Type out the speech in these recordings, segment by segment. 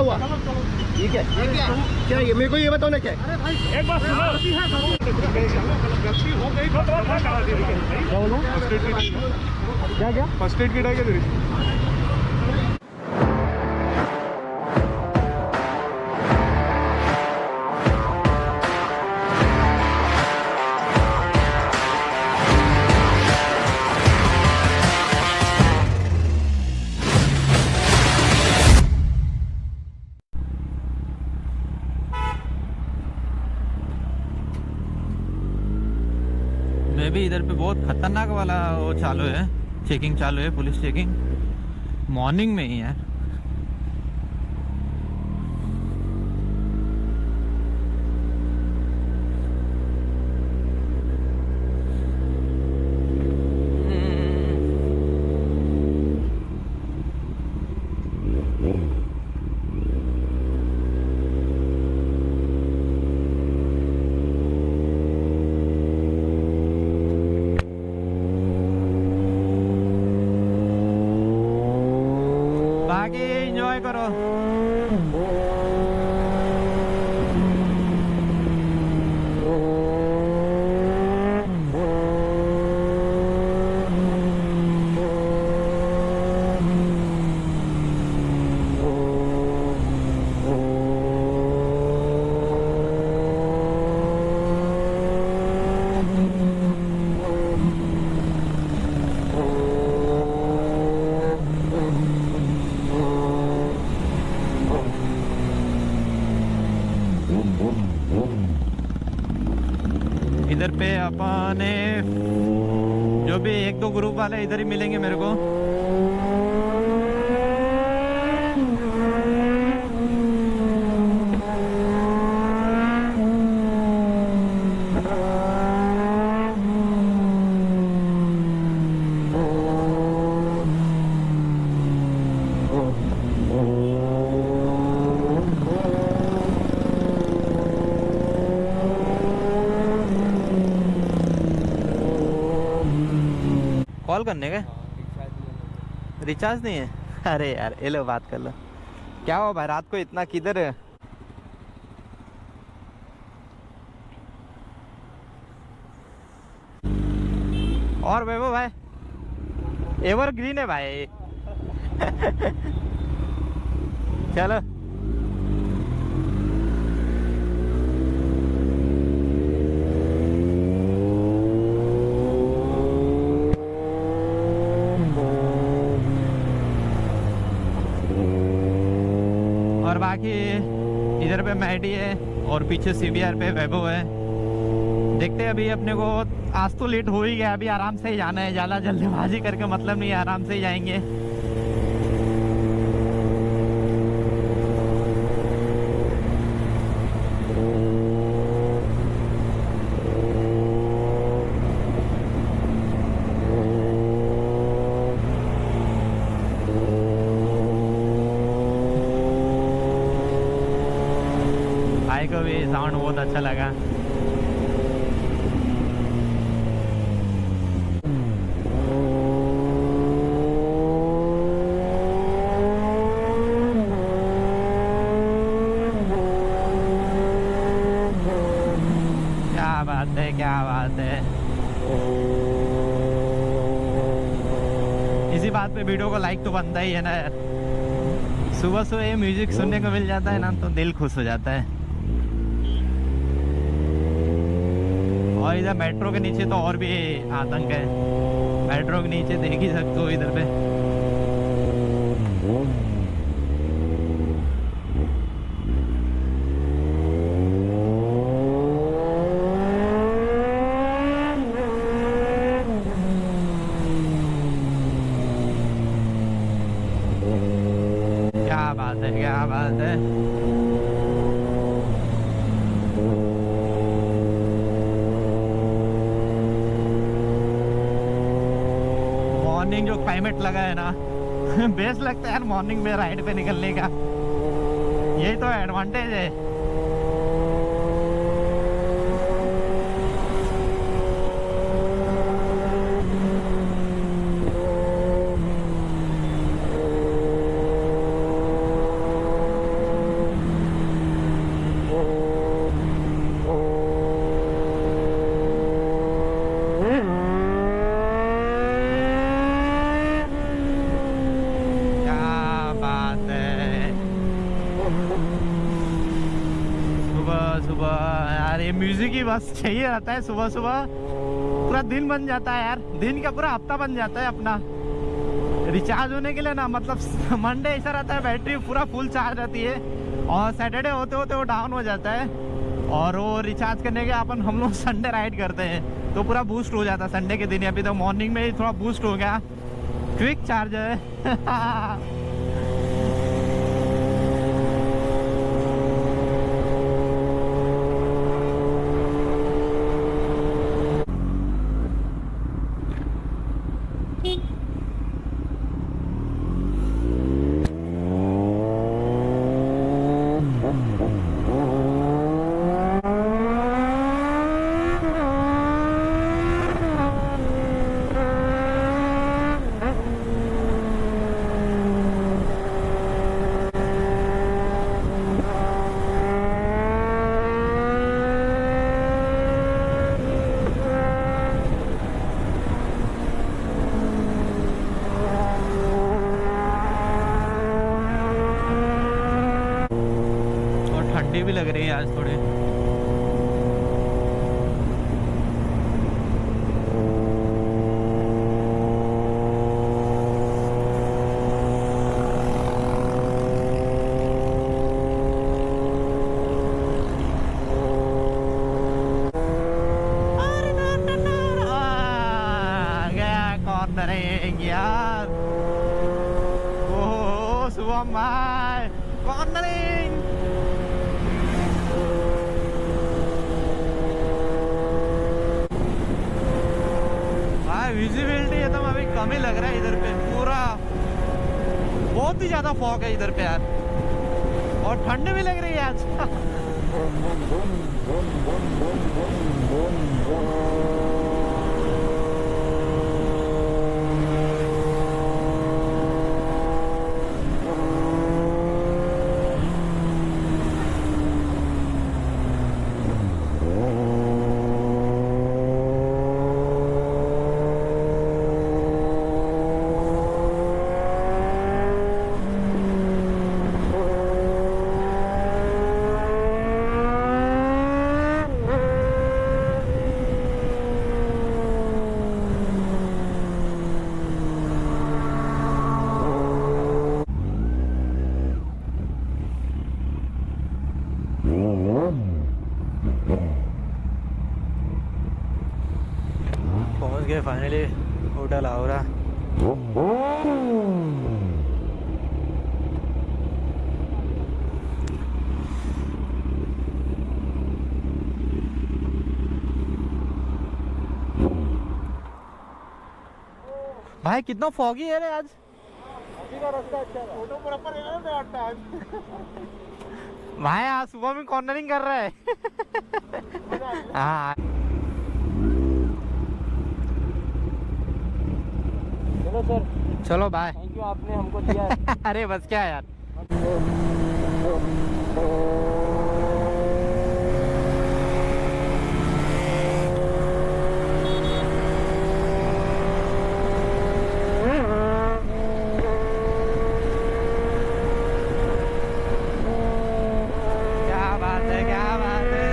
हुआ? ये क्या क्या ये मेरे को ये बताओ ना क्या है? एक बात सुनो, गलती हो गई तो करा दी। क्या बोलो? क्या फर्स्ट एड किट है क्या तेरी? मैं भी इधर पे बहुत खतरनाक वाला वो चालू है, चेकिंग चालू है, पुलिस चेकिंग मॉर्निंग में ही यार। बाकी एंजॉय करो। इधर पे अपने जो भी एक दो ग्रुप वाले इधर ही मिलेंगे मेरे को। कॉल करने का रिचार्ज नहीं है? अरे यार ये लो बात कर लो। क्या हो भाई, रात को इतना किधर है? और वैभव भाई एवरग्रीन है भाई। चलो और बाकी इधर पे मैडी है और पीछे सीबीआर पे वैभव है। देखते हैं अभी अपने को आज तो लेट हो ही गया, अभी आराम से ही जाना है, ज़्यादा जल्दीबाजी करके मतलब नहीं है, आराम से ही जाएंगे। भाई को भी साउंड बहुत अच्छा लगा। क्या बात है, क्या बात है। इसी बात पे वीडियो को लाइक तो बनता ही है ना यार। सुबह सुबह ये म्यूजिक सुनने को मिल जाता है ना तो दिल खुश हो जाता है। और इधर मेट्रो के नीचे तो और भी आतंक है। मेट्रो के नीचे देख ही सकते हो इधर पे। क्या बात है, क्या बात है। मॉर्निंग जो क्लाइमेट लगा है ना बेस्ट लगता है यार मॉर्निंग में राइड पे निकलने का। यही तो एडवांटेज है। सुबह सुबह यार ये म्यूजिक ही बस चाहिए रहता है। सुबह सुबह पूरा दिन बन जाता है यार, दिन का पूरा हफ्ता बन जाता है अपना। रिचार्ज होने के लिए ना, मतलब मंडे ऐसा रहता है बैटरी पूरा फुल चार्ज रहती है और सैटरडे होते होते वो डाउन हो जाता है, और वो रिचार्ज करने के हम लोग संडे राइड करते हैं तो पूरा बूस्ट हो जाता है संडे के दिन। अभी तो मॉर्निंग में ही थोड़ा बूस्ट हो गया, क्विक चार्ज है। भी लग रही है आज थोड़े। गया कॉर्नरिंग यार, ओह सुबह माय कॉर्नरिंग। विजिबिलिटी एकदम अभी कम ही लग रहा है इधर पे, पूरा बहुत ही ज्यादा फॉग है इधर पे यार, और ठंड भी लग रही है आज। पहुंच गए फाइनली होटल आगरा। भाई कितना फॉगी है रे आज। अभी का रास्ता अच्छा है, फोटो बराबर है ना आता है। भाई आज सुबह में कॉर्नरिंग कर रहा है। हाँ चलो सर, चलो बाय। थैंक यू, आपने हमको दिया है। अरे बस क्या यार। क्या बात है, क्या बात है।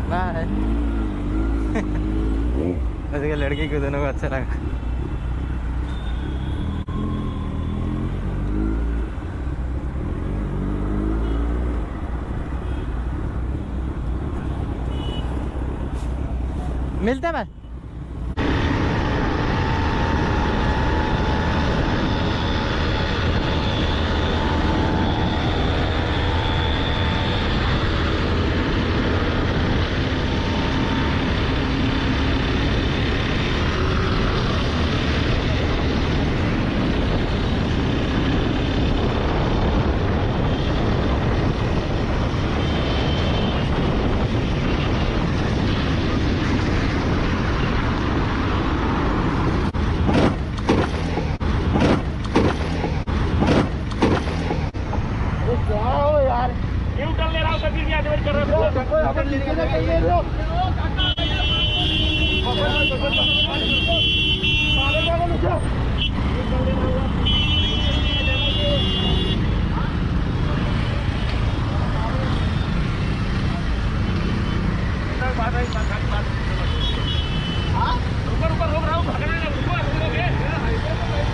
बाय। वैसे लड़की को दोनों को अच्छा लगा। मिलते हैं भाई। यू टर्न ले रहा हूँ कभी नहीं आगे कर रहा हूँ ऊपर ऊपर रोक रहा हूँ भागने लगा ऊपर रुकोगे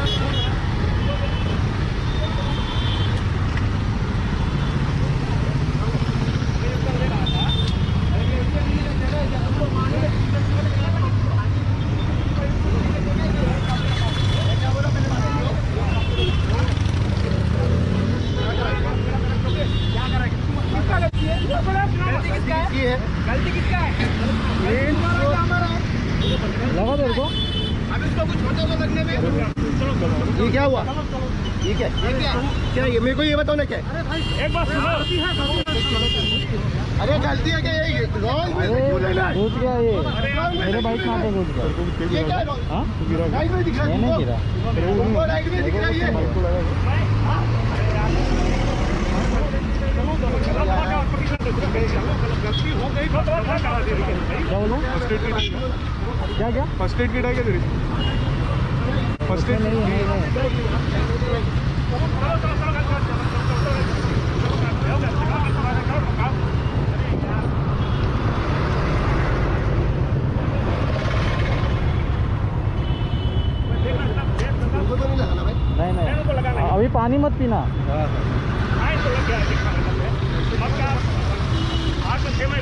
गलती किसका है? लगा तेरे को? अब इसको कुछ छोटे को लगने में ये क्या हुआ? ये क्या क्या ये मेरे को ये बताओ ना क्या है? एक बात सुनो अरे गलती है क्या ये रॉन्ग में घुस गया ये मेरे बाइक में आके घुस गया। ये क्या है? हाँ राइट में दिख रहा है मैंने गिरा। तुमको राइट में दिख रहा है ये गलती हो गई तो क्या बोलूँ? क्या क्या फर्स्ट एड किट है क्या तेरी फर्स्ट एड नहीं नहीं तुमको तो नहीं लगाना भाई नहीं अभी पानी मत पीना।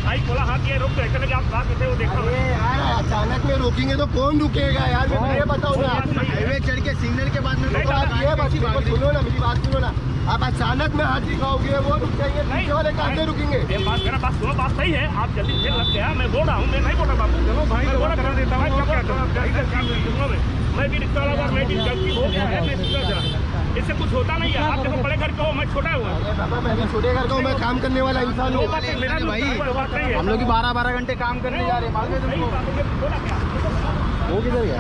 भाई बोला हाथ ये रोक तो कि आप बात करते हो देखो अरे यार अचानक में रोकेंगे तो कौन रुकेगा यार मेरे को ये बताओ ना हाईवे चढ़ के सिग्नल के बाद में रुको आप ये बात सुनो ना मेरी बात सुनो ना आप अचानक में हाथ दिखाओगे वो रुक जाएंगे पीछे वाले कहाँ से रुकेंगे ये बात मेरा बात सुनो बात सही है आप जल्दी से लग गया मैं बोल रहा हूँ मैं नहीं बोल रहा बाबू चलो भाई करा देता हूँ मैं भी रिक्शा वाला मैं भी गलती हो गया है मैं सुधर जा इससे कुछ होता नहीं है आप देखो बड़े घर का हो मैं छोटा हुआ अरे बाबा मैं भी छोटे घर का हूँ मैं काम करने वाला इंसान हूँ भाई हम लोग 12-12 घंटे काम करने जा रहे हैं। वो किधर गया?